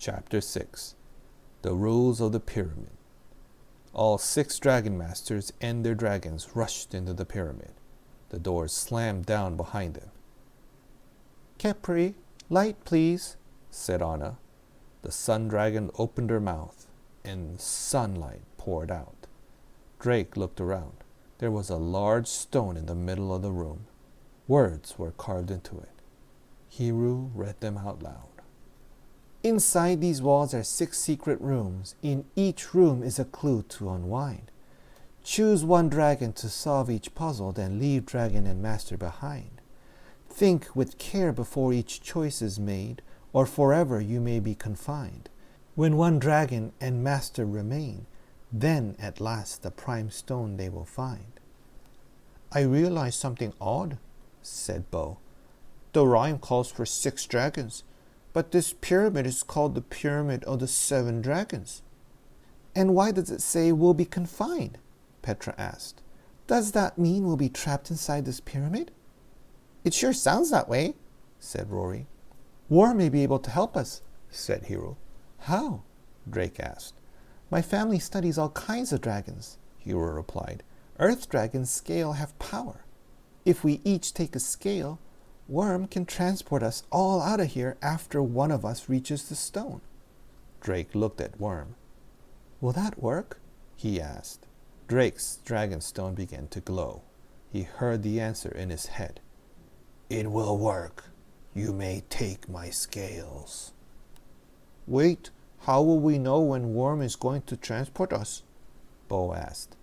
Chapter 6. The Rules of the Pyramid. All 6 dragon masters and their dragons rushed into the pyramid. The doors slammed down behind them. "Khepri, light please," said Anna. The sun dragon opened her mouth, and sunlight poured out. Drake looked around. There was a large stone in the middle of the room. Words were carved into it. Hiru read them out loud. "Inside these walls are 6 secret rooms. In each room is a clue to unwind. Choose one dragon to solve each puzzle, then leave dragon and master behind. Think with care before each choice is made, or forever you may be confined. When one dragon and master remain, then at last the prime stone they will find." "I realize something odd," said Bo. "The rhyme calls for 6 dragons, but this pyramid is called the Pyramid of the 7 Dragons." "And why does it say we'll be confined?" Petra asked. "Does that mean we'll be trapped inside this pyramid?" "It sure sounds that way," said Rory. "War may be able to help us," said Hiru. "How?" Drake asked. "My family studies all kinds of dragons," Hiru replied. "Earth dragons scale have power. If we each take a scale, Worm can transport us all out of here after one of us reaches the stone." Drake looked at Worm. "Will that work?" he asked. Drake's dragon stone began to glow. He heard the answer in his head. "It will work. You may take my scales." "Wait, how will we know when Worm is going to transport us?" Bo asked.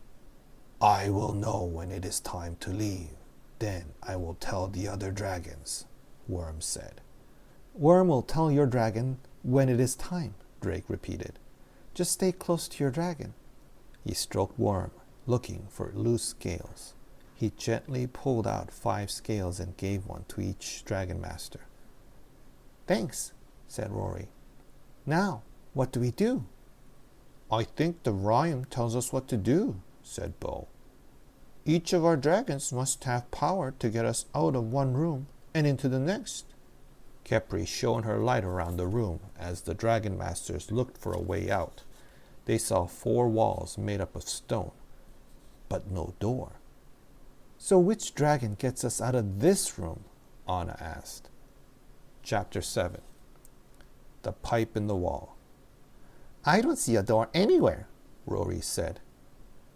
"I will know when it is time to leave. Then I will tell the other dragons," Worm said. "Worm will tell your dragon when it is time," Drake repeated. "Just stay close to your dragon." He stroked Worm, looking for loose scales. He gently pulled out 5 scales and gave one to each dragon master. "Thanks," said Rory. "Now, what do we do?" "I think the rhyme tells us what to do," said Bo. "Each of our dragons must have power to get us out of one room and into the next." Khepri shone her light around the room as the dragon masters looked for a way out. They saw 4 walls made up of stone, but no door. "So which dragon gets us out of this room?" Anna asked. Chapter 7. The Pipe in the Wall. "I don't see a door anywhere," Rory said.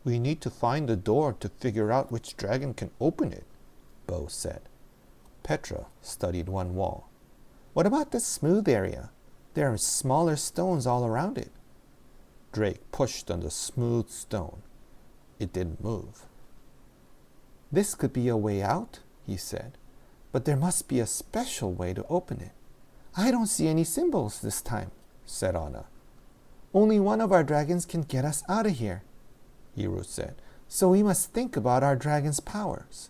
"We need to find the door to figure out which dragon can open it," Bo said. Petra studied one wall. "What about this smooth area? There are smaller stones all around it." Drake pushed on the smooth stone. It didn't move. "This could be a way out," he said, "but there must be a special way to open it." "I don't see any symbols this time," said Anna. "Only one of our dragons can get us out of here," Hiru said. "So we must think about our dragon's powers.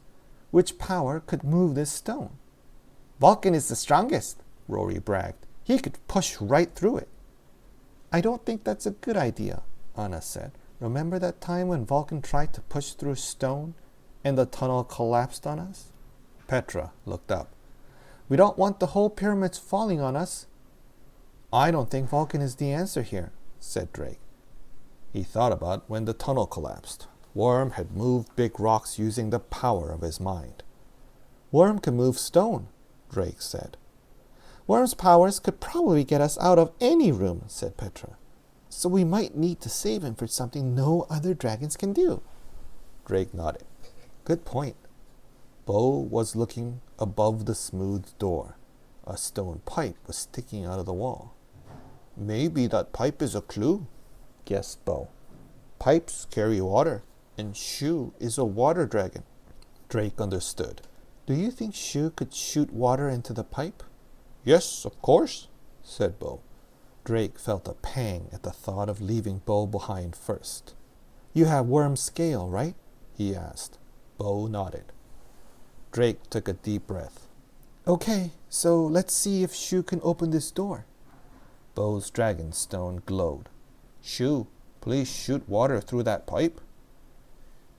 Which power could move this stone?" "Vulcan is the strongest," Rory bragged. "He could push right through it." "I don't think that's a good idea," Anna said. "Remember that time when Vulcan tried to push through a stone and the tunnel collapsed on us?" Petra looked up. "We don't want the whole pyramids falling on us." "I don't think Vulcan is the answer here," said Drake. He thought about when the tunnel collapsed. Worm had moved big rocks using the power of his mind. "Worm can move stone," Drake said. "Worm's powers could probably get us out of any room," said Petra. "So we might need to save him for something no other dragons can do." Drake nodded. "Good point." Bo was looking above the smooth door. A stone pipe was sticking out of the wall. "Maybe that pipe is a clue," guessed Bo. "Pipes carry water, and Shu is a water dragon." Drake understood. "Do you think Shu could shoot water into the pipe?" "Yes, of course," said Bo. Drake felt a pang at the thought of leaving Bo behind first. "You have Worm's scale, right?" he asked. Bo nodded. Drake took a deep breath. "Okay, so let's see if Shu can open this door." Bo's dragon stone glowed. "Shu, please shoot water through that pipe."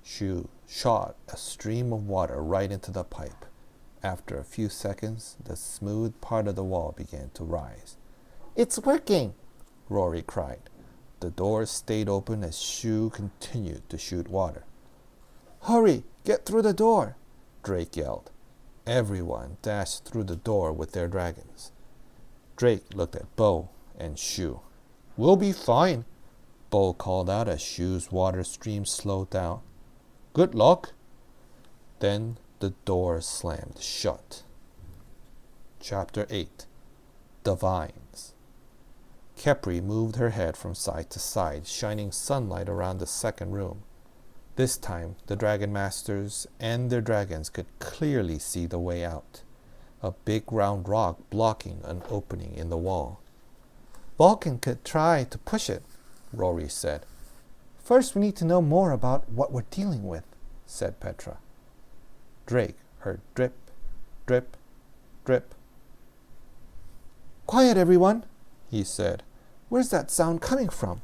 Shu shot a stream of water right into the pipe. After a few seconds, the smooth part of the wall began to rise. "It's working," Rory cried. The door stayed open as Shu continued to shoot water. Hurry, get through the door, Drake yelled. Everyone dashed through the door with their dragons. Drake looked at Bo and Shu. We'll be fine, Bo called out as Shu's water stream slowed down. Good luck. Then the door slammed shut. Chapter 8. The Vines. Khepri moved her head from side to side, shining sunlight around the second room. This time, the Dragon Masters and their dragons could clearly see the way out. A big round rock blocking an opening in the wall. Vulcan could try to push it, Rory said. First, we need to know more about what we're dealing with, said Petra. Drake heard drip, drip, drip. Quiet, everyone, he said. Where's that sound coming from?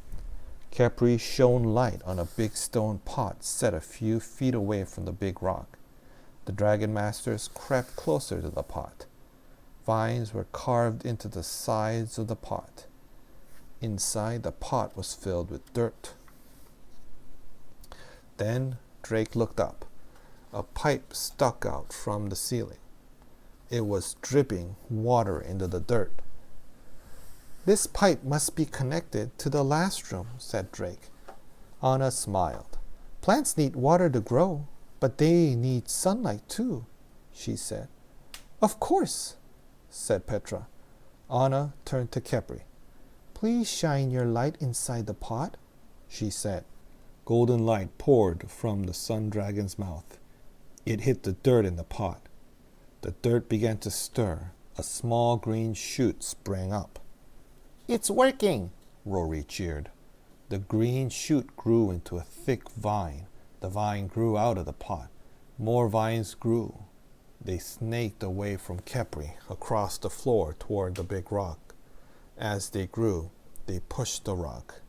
Khepri shone light on a big stone pot set a few feet away from the big rock. The Dragon Masters crept closer to the pot. Vines were carved into the sides of the pot. Inside, the pot was filled with dirt. Then Drake looked up. A pipe stuck out from the ceiling. It was dripping water into the dirt. This pipe must be connected to the last room, said Drake. Anna smiled. Plants need water to grow, but they need sunlight too, she said. Of course, said Petra. Anna turned to Khepri. Please shine your light inside the pot, she said. Golden light poured from the sun dragon's mouth. It hit the dirt in the pot. The dirt began to stir. A small green shoot sprang up. It's working, Rory cheered. The green shoot grew into a thick vine. The vine grew out of the pot. More vines grew. They snaked away from Khepri across the floor toward the big rock. As they grew, they pushed the rock.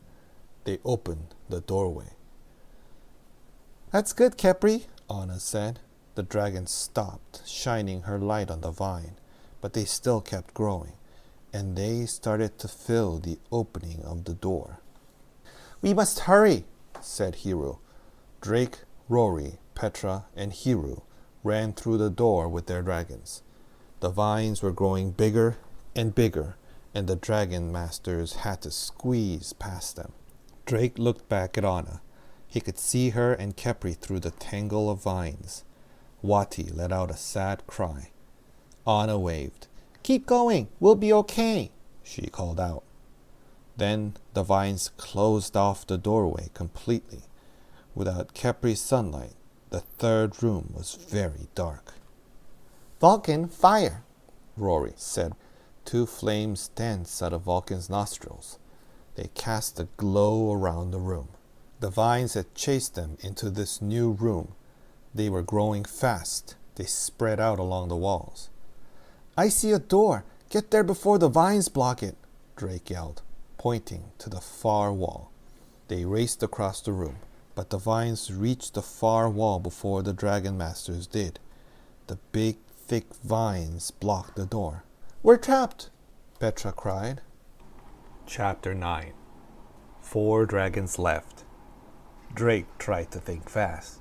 They opened the doorway. That's good, Khepri, Anna said. The dragon stopped, shining her light on the vine, but they still kept growing, and they started to fill the opening of the door. We must hurry, said Hiru. Drake, Rory, Petra, and Hiru ran through the door with their dragons. The vines were growing bigger and bigger, and the dragon masters had to squeeze past them. Drake looked back at Anna. He could see her and Khepri through the tangle of vines. Wati let out a sad cry. Anna waved. Keep going, we'll be okay, she called out. Then the vines closed off the doorway completely. Without Khepri's sunlight, the third room was very dark. Vulcan, fire, Rory said. 2 flames danced out of Vulcan's nostrils. They cast a glow around the room. The vines had chased them into this new room. They were growing fast. They spread out along the walls. I see a door. Get there before the vines block it, Drake yelled, pointing to the far wall. They raced across the room, but the vines reached the far wall before the Dragon Masters did. The big, thick vines blocked the door. We're trapped, Petra cried. Chapter 9. 4 dragons left. Drake tried to think fast.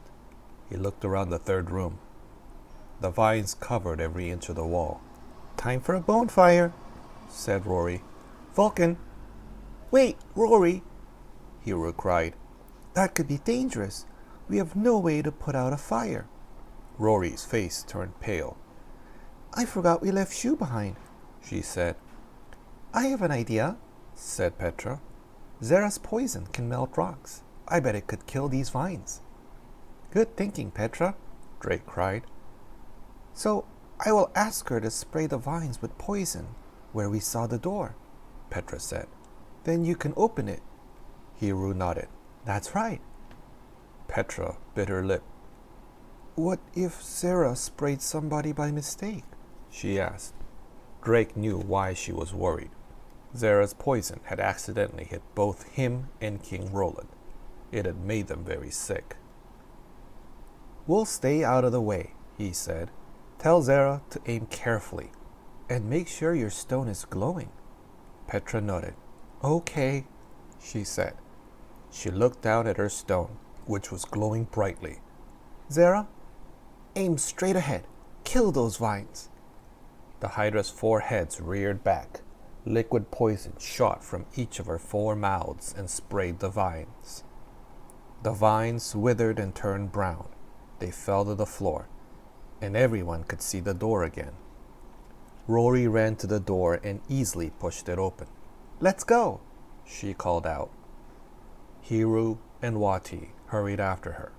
He looked around the third room. The vines covered every inch of the wall. Time for a bonfire, said Rory. Vulcan. Wait, Rory, Hiru cried. That could be dangerous. We have no way to put out a fire. Rory's face turned pale. I forgot we left Shu behind, she said. I have an idea, said Petra. Zera's poison can melt rocks. I bet it could kill these vines. Good thinking, Petra, Drake cried. So I will ask her to spray the vines with poison where we saw the door, Petra said. Then you can open it. Hiru nodded. That's right. Petra bit her lip. What if Zera sprayed somebody by mistake? She asked. Drake knew why she was worried. Zera's poison had accidentally hit both him and King Roland. It had made them very sick. We'll stay out of the way, he said. Tell Zera to aim carefully and make sure your stone is glowing. Petra nodded. Okay, she said. She looked down at her stone, which was glowing brightly. Zara, aim straight ahead. Kill those vines. The Hydra's 4 heads reared back. Liquid poison shot from each of her 4 mouths and sprayed the vines. The vines withered and turned brown. They fell to the floor, and everyone could see the door again. Rory ran to the door and easily pushed it open. Let's go, she called out. Hiru and Wati hurried after her.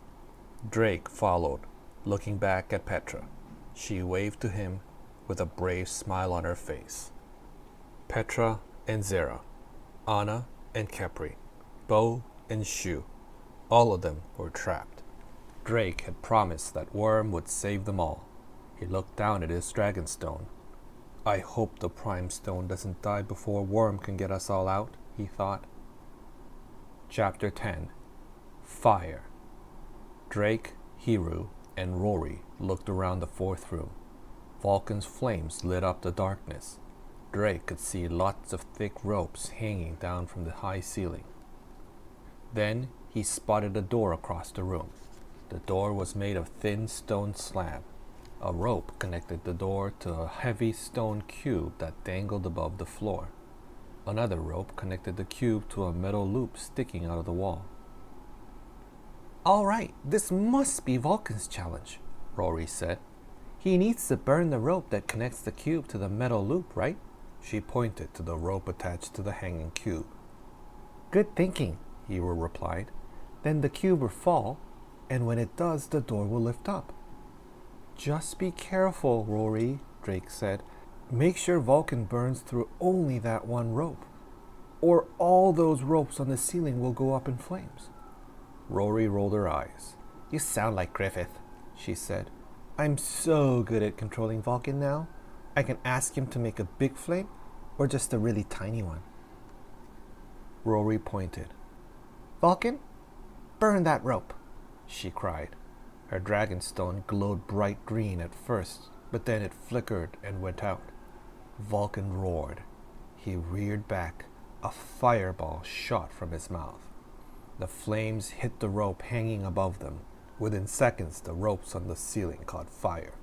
Drake followed, looking back at Petra. She waved to him with a brave smile on her face. Petra and Zara, Anna and Kepri, Bo and Shu, all of them were trapped. Drake had promised that Worm would save them all. He looked down at his Dragonstone. I hope the Prime Stone doesn't die before Worm can get us all out, he thought. Chapter 10. Fire. Drake, Hiru, and Rory looked around the 4th room. Vulcan's flames lit up the darkness. Drake could see lots of thick ropes hanging down from the high ceiling. Then he spotted a door across the room. The door was made of thin stone slab. A rope connected the door to a heavy stone cube that dangled above the floor. Another rope connected the cube to a metal loop sticking out of the wall. All right, this must be Vulcan's challenge, Rory said. He needs to burn the rope that connects the cube to the metal loop, right? She pointed to the rope attached to the hanging cube. Good thinking, Hiru replied. Then the cube will fall, and when it does, the door will lift up. Just be careful, Rory, Drake said. Make sure Vulcan burns through only that one rope, or all those ropes on the ceiling will go up in flames. Rory rolled her eyes. You sound like Griffith, she said. I'm so good at controlling Vulcan now. I can ask him to make a big flame or just a really tiny one. Rory pointed. Vulcan, burn that rope, she cried. Her Dragonstone glowed bright green at first, but then it flickered and went out. Vulcan roared. He reared back. A fireball shot from his mouth. The flames hit the rope hanging above them. Within seconds, the ropes on the ceiling caught fire.